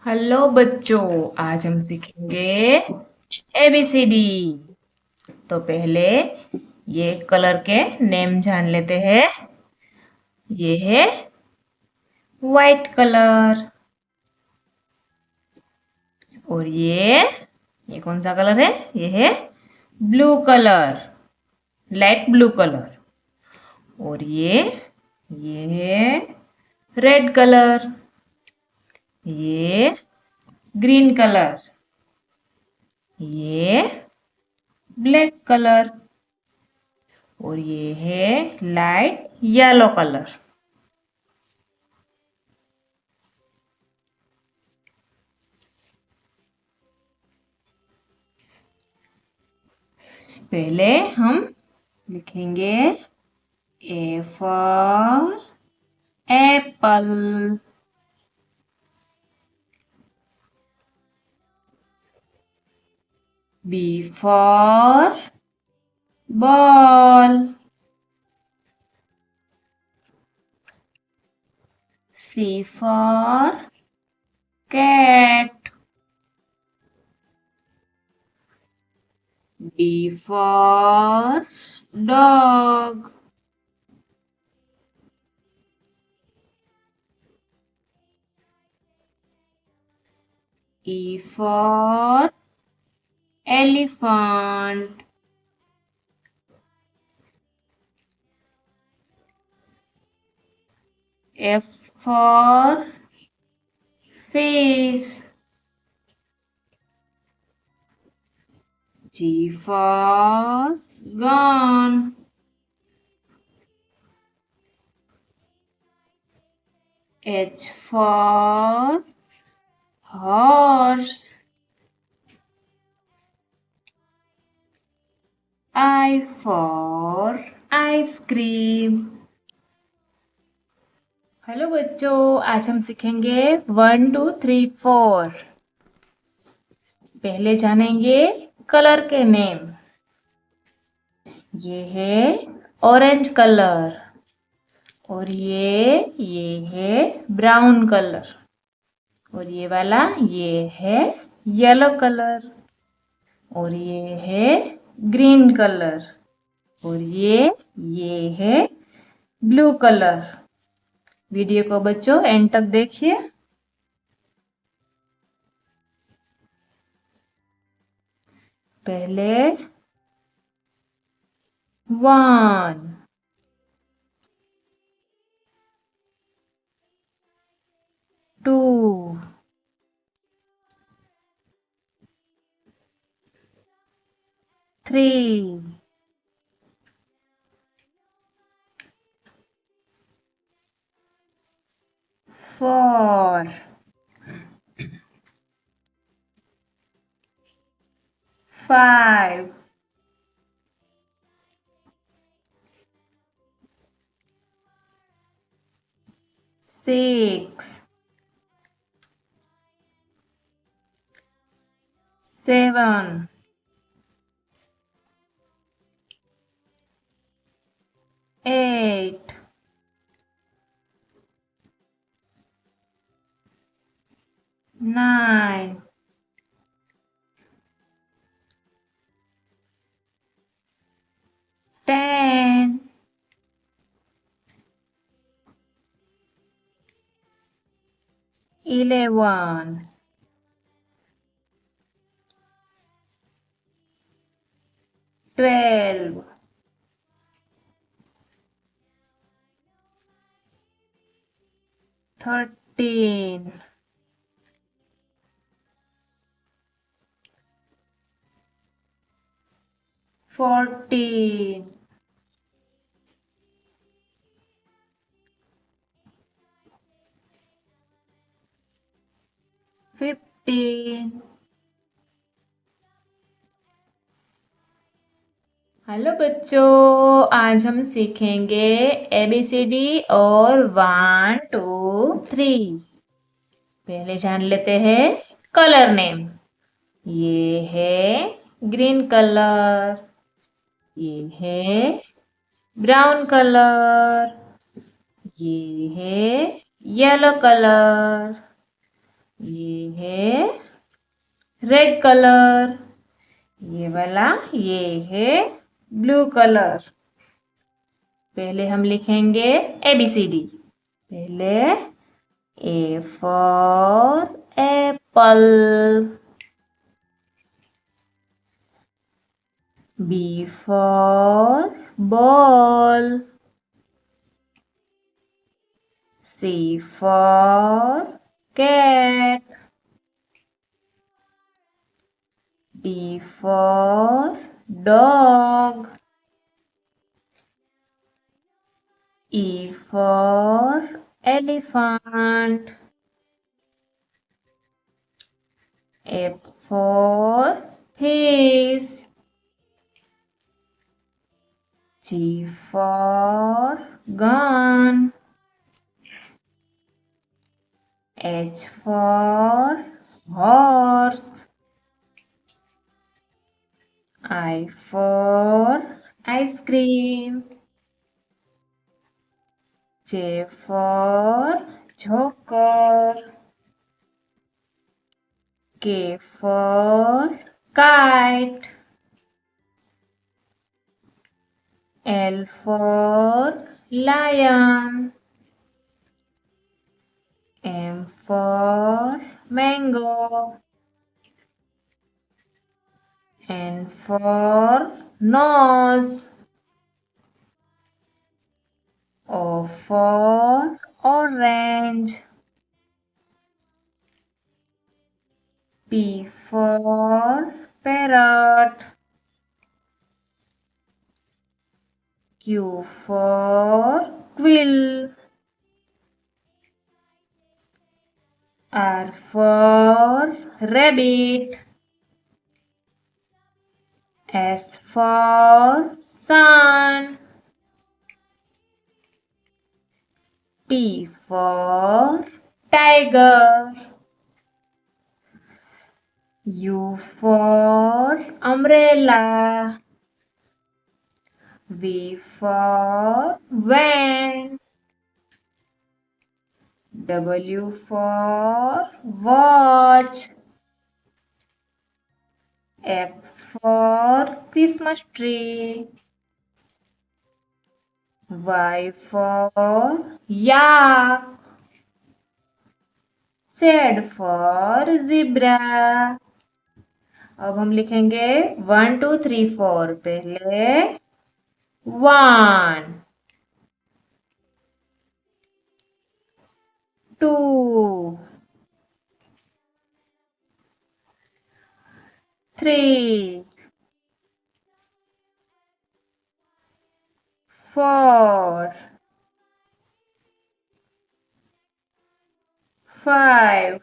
Hello बच्चों, आज हम सीखेंगे ABCD। तो पहले ये कलर के नेम जान लेते हैं। ये है वाइट कलर। और ये कौन सा कलर है? ये है blue colour, light blue colour. और ये है रेड कलर। ये ग्रीन कलर। ये ब्लैक कलर। और ये है लाइट येलो कलर। पहले हम लिखेंगे A for apple, B for ball, C for cat, D for dog, E for elephant, F for fish, G for gun, H for horse, I for ice cream। Hello बच्चों, आज हम सीखेंगे 1 2 3 4। पहले जानेंगे colour के नेम। ये है orange colour. और ये है ब्राउन कलर। और ये वाला ये है येलो कलर। और ये है ग्रीन कलर। और ये है ब्लू कलर। वीडियो को बच्चों एंड तक देखिए। पहले 1 2 3 4 5 6 7 8 9 10 11 12 13 14 15। हेलो बच्चों, आज हम सीखेंगे ABCD और 1 2 3। पहले जान लेते हैं कलर नेम। ये है ग्रीन कलर। ये है ब्राउन कलर। ये है येलो कलर। ये है रेड कलर। ये वाला ये है ब्लू कलर। पहले हम लिखेंगे ABCD। पहले A for apple, B for ball, C for cat, D for dog, E for elephant, F for fish, G for gun, H for horse, I for ice cream, J for joker, K for kite, L for lion, M for mango, N for nose, O for orange, P for parrot, Q for quill, R for rabbit, S for sun, T for tiger, U for umbrella, V for van, W for watch, X for Christmas tree, Y for yak, Z for zebra। अब हम लिखेंगे 1 2 3 4। पहले 1 2 3 4 5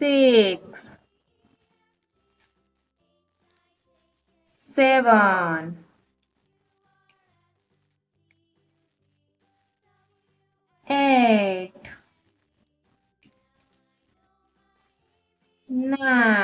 6 7 8 9